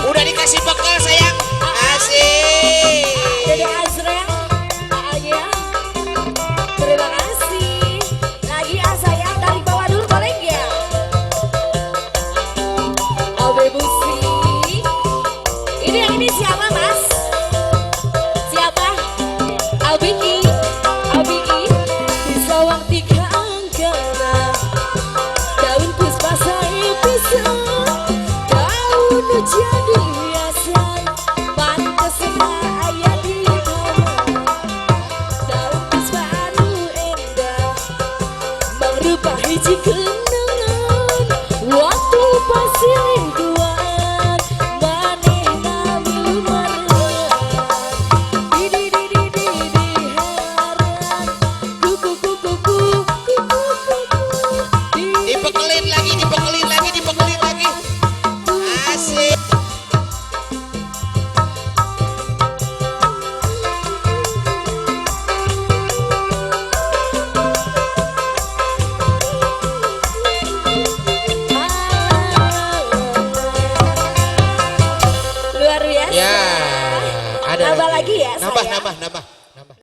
Udah dikasih bekal sayang. Asik. Dede Azrel, ya. Terima kasih. Lagi sayang dari bawah dulu boleh nggak? Abe Busi. Ini yang ini siapa mas? Siapa? Abiki. Abiki. Di sawang tiga angkana. Daun puspa saya pisang. Daun jadi hiasan. Pantes ayah di kamar. Daun puspa anu endah. Mengrupa hiji kenangan. Waktu pasir duaan. Maneh nami lumayan. Di heran. Kuku kuku kuku kuku. Dibekelin lagi, dibekelin lagi, dibekelin lagi. Asik. Luar biasa. Ya, ada Nambah lagi ya nambah, saya? nambah.